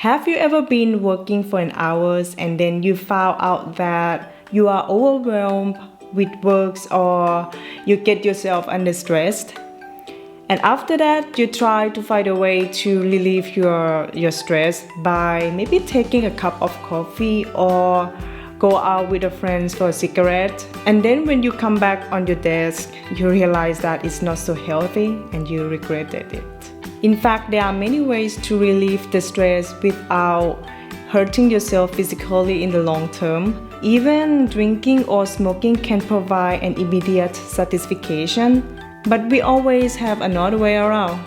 Have you ever been working for an hours and then you found out that you are overwhelmed with works or you get yourself under stressed? And after that, you try to find a way to relieve your stress by maybe taking a cup of coffee or go out with a friend for a cigarette. And then when you come back on your desk, you realize that it's not so healthy and you regretted it. In fact, there are many ways to relieve the stress without hurting yourself physically in the long term. Even drinking or smoking can provide an immediate satisfaction, but we always have another way around.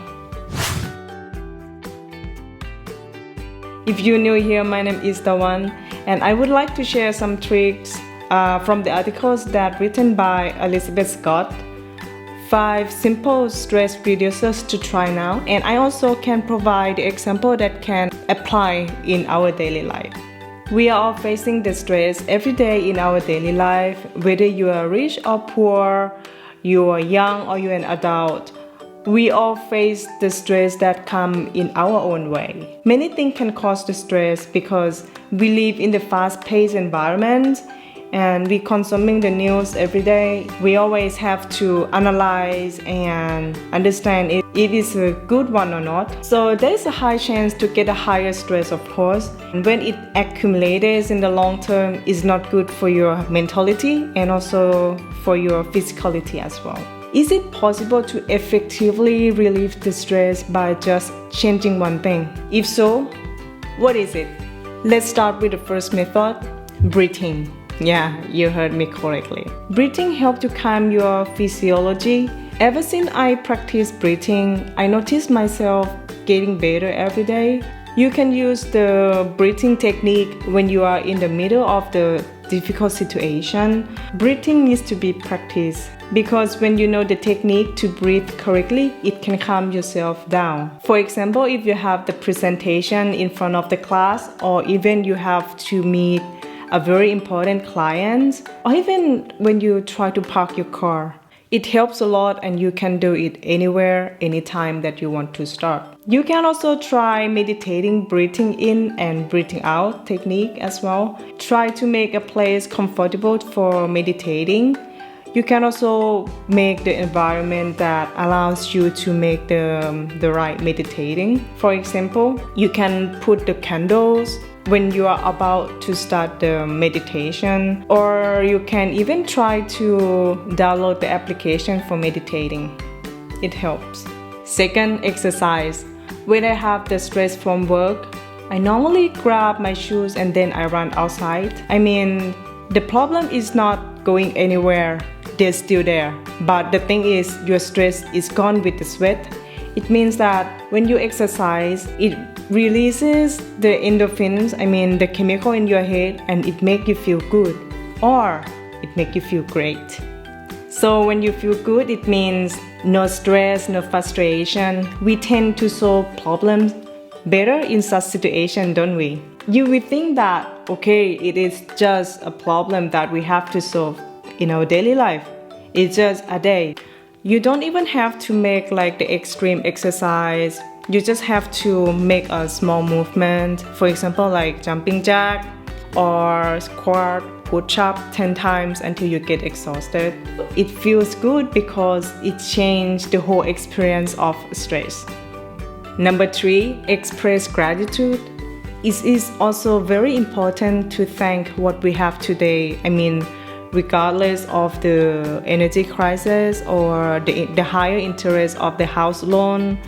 If you're new here, my name is Tawan, and I would like to share some tricks from the articles that written by Elizabeth Scott. 5 simple stress reducers to try now, and I also can provide the example that can apply in our daily life. We are all facing the stress every day in our daily life, whether you are rich or poor, you are young or you're an adult. We all face the stress that come in our own way. Many things can cause the stress because we live in the fast-paced environment and we consuming the news every day. We always have to analyze and understand if it is a good one or not. So there is a high chance to get a higher stress, of course. And when it accumulates in the long term, it's not good for your mentality and also for your physicality as well. Is it possible to effectively relieve the stress by just changing one thing? If so, what is it? Let's start with the first method, breathing. Yeah, you heard me correctly. Breathing helps to calm your physiology. Ever since I practice breathing, I notice myself getting better every day. You can use the breathing technique when you are in the middle of the difficult situation. Breathing needs to be practiced because when you know the technique to breathe correctly, it can calm yourself down. For example, if you have the presentation in front of the class, or even you have to meet a very important client, or even when you try to park your car. It helps a lot and you can do it anywhere, anytime that you want to start. You can also try meditating, breathing in and breathing out technique as well. Try to make a place comfortable for meditating. You can also make the environment that allows you to make the right meditating. For example, you can put the candles when you are about to start the meditation, or you can even try to download the application for meditating. It helps. Second, exercise. When I have the stress from work, I normally grab my shoes and then I run outside. The problem is not going anywhere. They're still there. But the thing is, your stress is gone with the sweat. It means that when you exercise, it releases the endorphins, the chemical in your head, and it makes you feel good, or it makes you feel great. So when you feel good, it means no stress, no frustration. We tend to solve problems better in such situation, don't we? You will think that, okay, it is just a problem that we have to solve in our daily life. It's just a day. You don't even have to make like the extreme exercise. You just have to make a small movement. For example, like jumping jack or squat, push up 10 times until you get exhausted. It feels good because it changed the whole experience of stress. Number 3, express gratitude. It is also very important to thank what we have today. Regardless of the energy crisis or the higher interest of the house loan,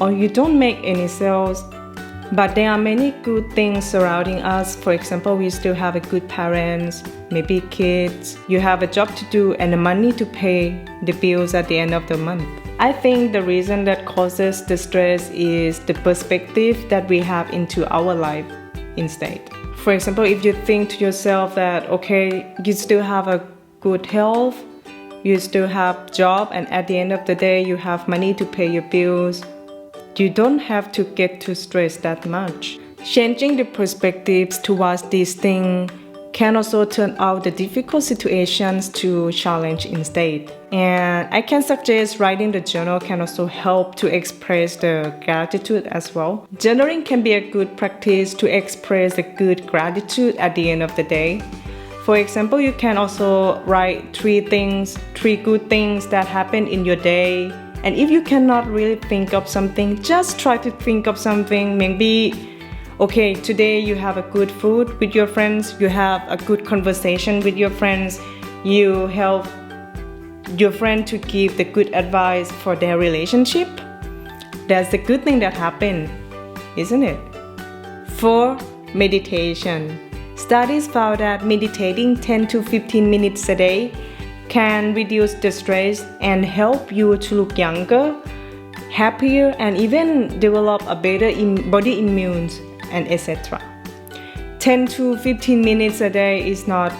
or you don't make any sales, but there are many good things surrounding us. For example, we still have a good parents, maybe kids, you have a job to do and the money to pay the bills at the end of the month. I think the reason that causes the stress is the perspective that we have into our life instead. For example, if you think to yourself that, okay, you still have a good health, you still have job, and at the end of the day, you have money to pay your bills, you don't have to get too stressed that much. Changing the perspectives towards these things can also turn out the difficult situations to challenge instead. And I can suggest writing the journal can also help to express the gratitude as well. Journaling can be a good practice to express the good gratitude at the end of the day. For example, you can also write three good things that happened in your day. And if you cannot really think of something, just try to think of something. Maybe, okay, today you have a good food with your friends, you have a good conversation with your friends, you help your friend to give the good advice for their relationship. That's the good thing that happened, isn't it? 4. Meditation. Studies found that meditating 10 to 15 minutes a day can reduce the stress and help you to look younger, happier, and even develop a better body immune, and etc. 10 to 15 minutes a day is not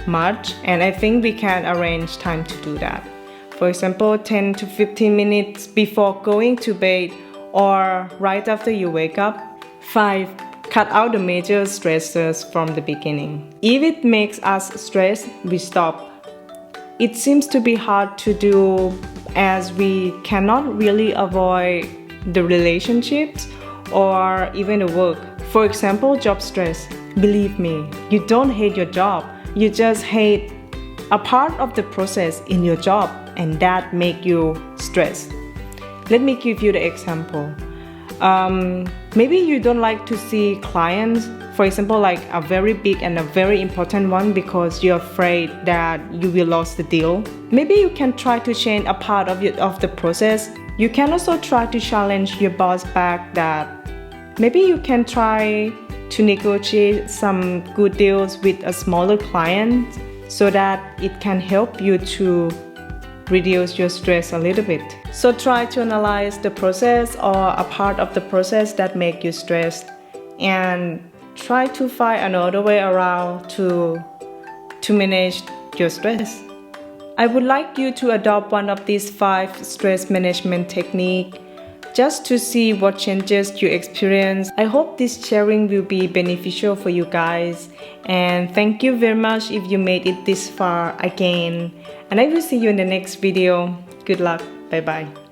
much, and I think we can arrange time to do that. For example, 10 to 15 minutes before going to bed or right after you wake up. 5. Cut out the major stressors from the beginning. If it makes us stressed, we stop. It seems to be hard to do as we cannot really avoid the relationships or even the work. For example, job stress. Believe me, you don't hate your job. You just hate a part of the process in your job, and that make you stressed. Let me give you the example. Maybe you don't like to see clients, for example, like a very big and a very important one, because you're afraid that you will lose the deal. Maybe you can try to change a part of the process. You can also try to challenge your boss back that maybe you can try to negotiate some good deals with a smaller client so that it can help you to reduce your stress a little bit. So try to analyze the process or a part of the process that make you stressed, and try to find another way around to manage your stress. I would like you to adopt one of these 5 stress management techniques just to see what changes you experience. I hope this sharing will be beneficial for you guys, and thank you very much if you made it this far again, and I will see you in the next video. Good luck. Bye bye.